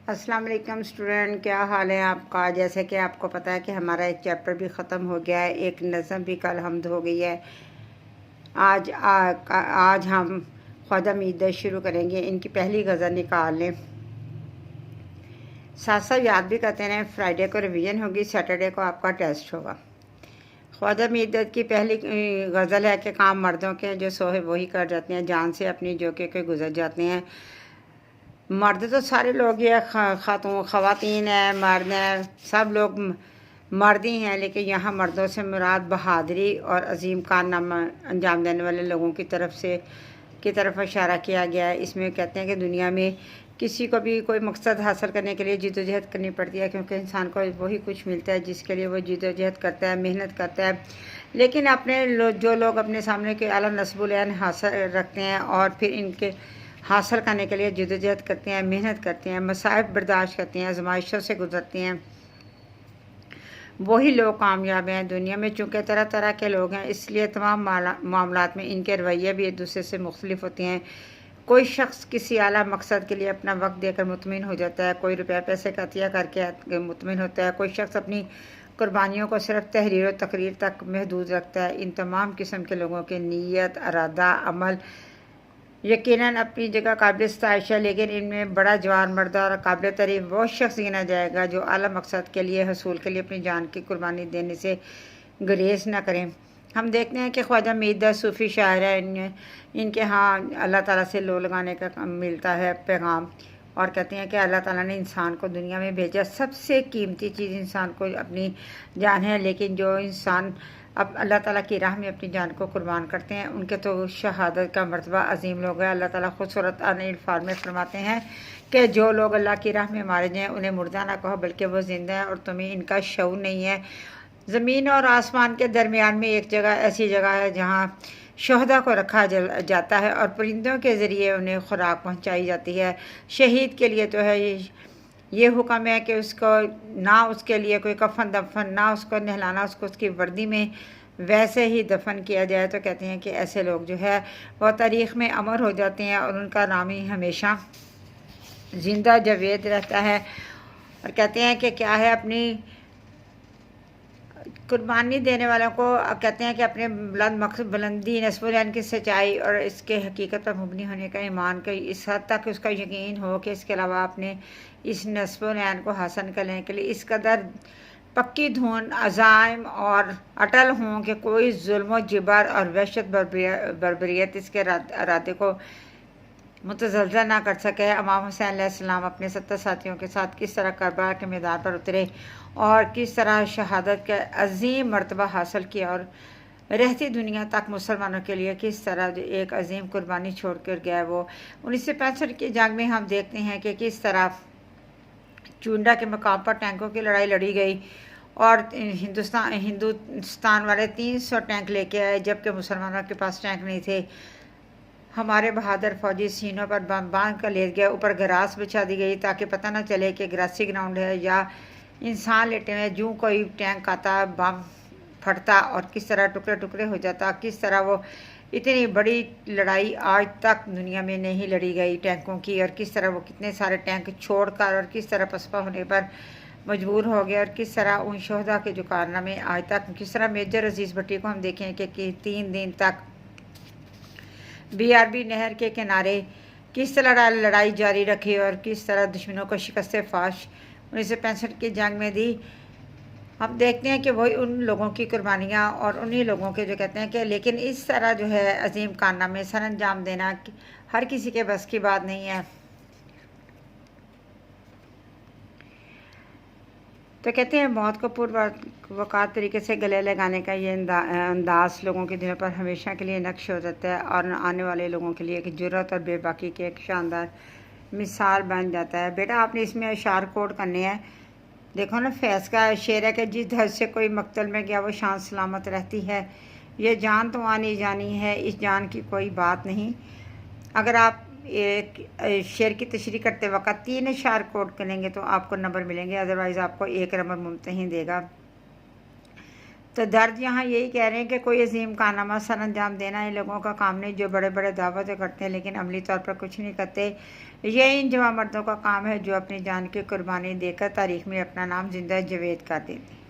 अस्सलाम वालेकुम स्टूडेंट, क्या हाल है आपका। जैसे कि आपको पता है कि हमारा एक चैप्टर भी ख़त्म हो गया है, एक नज़म भी कल हमद हो गई है। आज हम ख्वाजा मीर शुरू करेंगे। इनकी पहली गज़ल निकाल लें। साथ साथ याद भी करते हैं, फ्राइडे को रिवीजन होगी, सैटरडे को आपका टेस्ट होगा। ख्वाजा मीर की पहली गज़ल है कि काम मर्दों के जो सोहे वही कर जाते हैं, जान से अपनी जो के गुजर जाते हैं। मर्द तो सारे लोग ही है, ख़वातीन है, मर्द हैं, सब लोग मर्द ही हैं, लेकिन यहाँ मर्दों से मुराद बहादुरी और अजीम कारनामा अंजाम देने वाले लोगों की तरफ इशारा किया गया है। इसमें कहते हैं कि दुनिया में किसी को भी कोई मकसद हासिल करने के लिए जिद्दोजहद करनी पड़ती है, क्योंकि इंसान को वही कुछ मिलता है जिसके लिए वो जिद्दोजहद करता है, मेहनत करता है। लेकिन जो लोग अपने सामने के आला नस्बुल हासिल रखते हैं और फिर इनके हासिल करने के लिए जिद्दोजहद करते हैं, मेहनत करते हैं, मसाइब बर्दाश्त करते हैं, आजमाइशों से गुजरते हैं, वही लोग कामयाब हैं। दुनिया में चूँकि तरह तरह के लोग हैं, इसलिए तमाम मामलात में इनके रवैये भी एक दूसरे से मुख्तलिफ होते हैं। कोई शख्स किसी आला मकसद के लिए अपना वक्त देकर मुतमिन हो जाता है, कोई रुपया पैसे का अतिया करके मुतमिन होता है, कोई शख्स अपनी कुर्बानियों को सिर्फ तहरीर और तकरीर तक महदूद रखता है। इन तमाम किस्म के लोगों की नीयत, इरादा, अमल यकीनन अपनी जगह काबिल सताइश है, लेकिन इनमें बड़ा जवान मर्द और काबिल तारीफ वो शख्स गिना जाएगा जो आला मकसद के लिए हसूल के लिए अपनी जान की कुर्बानी देने से गुरेज न करें। हम देखते हैं कि ख्वाजा मीर सूफ़ी शायर है, इनके यहाँ अल्लाह ताला से लो लगाने का मिलता है पैगाम, और कहते हैं कि अल्लाह ताला ने इंसान को दुनिया में भेजा, सबसे कीमती चीज़ इंसान को अपनी जान है, लेकिन जो इंसान अब अल्लाह ताला की राह में अपनी जान को कुर्बान करते हैं उनके तो शहादत का मर्तबा अजीम लोग है। अल्लाह ताला खुद सूरत अल-फाल में फरमाते हैं कि जो लोग अल्लाह की राह में मारे जाएँ उन्हें मुर्दा ना कहो, बल्कि वो ज़िंदा है और तुम्हें इनका शऊर नहीं है। ज़मीन और आसमान के दरमियान में एक जगह ऐसी जगह है जहाँ शहदा को रखा जाता है और परिंदों के ज़रिए उन्हें खुराक पहुँचाई जाती है। शहीद के लिए तो है ये हुक्म है कि उसको ना उसके लिए कोई कफन दफन, ना उसको नहलाना, उसको उसकी वर्दी में वैसे ही दफन किया जाए। तो कहते हैं कि ऐसे लोग जो है वो तारीख़ में अमर हो जाते हैं और उनका नाम ही हमेशा ज़िंदा जावेद रहता है। और कहते हैं कि क्या है, अपनी कुर्बानी देने वालों को कहते हैं कि अपने बुलंदी नस्बुल की सच्चाई और इसके हकीकत पर मुबनी होने का ईमान का इस हद तक उसका यकीन हो कि इसके अलावा अपने इस नस्बुल को हासिल करने के लिए इस कदर पक्की धुन अज़ाइम और अटल हों कि कोई जुल्म जबर और वहशत बर्बरियत इसके इरादे को मुतज़लज़ल ना कर सके। इमाम हुसैन अलैहिस्सलाम अपने 70 साथियों के साथ किस तरह करबला के मैदान पर उतरे और किस तरह शहादत के अजीम मर्तबा हासिल किया और रहती दुनिया तक मुसलमानों के लिए किस तरह एक अजीम कुर्बानी छोड़ कर गया। वो 1965 की जंग में हम देखते हैं कि किस तरह चुंडा के मकाम पर टैंकों की लड़ाई लड़ी गई और हिंदुस्तान वाले 300 टैंक लेके आए, जबकि मुसलमानों के पास टैंक नहीं थे। हमारे बहादुर फौजी सीनों पर बम बांध कर ले गए, ऊपर ग्रास बिछा दी गई ताकि पता ना चले कि ग्रासी ग्राउंड है या इंसान लेटे हुए। जूँ कोई टैंक आता, बम फटता और किस तरह टुकड़े टुकड़े हो जाता। किस तरह वो इतनी बड़ी लड़ाई आज तक दुनिया में नहीं लड़ी गई टैंकों की, और किस तरह वो कितने सारे टैंक छोड़कर और किस तरह पसपा होने पर मजबूर हो गए, और किस तरह उन शहदा के जो कारनामे आज तक, किस तरह मेजर अजीज़ भट्टी को हम देखें कि 3 दिन तक BRB नहर के किनारे किस तरह लड़ाई जारी रखी और किस तरह दुश्मनों को शिकस्त फाश 1965 की जंग में दी। हम देखते हैं कि वही उन लोगों की कुर्बानियाँ और उन्हीं लोगों के जो कहते हैं कि लेकिन इस तरह जो है अजीम कारनामे सर अंजाम देना हर किसी के बस की बात नहीं है। तो कहते हैं मौत को पूर्ववक़ात तरीके से गले लगाने का ये अंदाज़ लोगों के दिलों पर हमेशा के लिए नक्श हो जाता है और आने वाले लोगों के लिए एक जुर्रत और बेबाकी की एक शानदार मिसाल बन जाता है। बेटा आपने इसमें अशार कोड करने हैं। देखो ना, फैज़ का शेर है कि जिस हद से कोई मकतल में गया वो शान सलामत रहती है। ये जान तो आनी जानी है, इस जान की कोई बात नहीं। अगर आप एक शेर की तशरीह करते वक्त 3 अशार कोड करेंगे तो आपको नंबर मिलेंगे, अदरवाइज़ आपको 1 नंबर मुमतहिन देगा। तो दर्ज यहाँ यही कह रहे हैं कि कोई अजीम कारनामा सर अंजाम देना इन लोगों का काम नहीं जो बड़े बड़े दावतें करते हैं लेकिन अमली तौर पर कुछ नहीं करते। ये इन जवां मर्दों का काम है जो अपनी जान की कुर्बानी देकर तारीख में अपना नाम जिंदा जवेद कर देते हैं।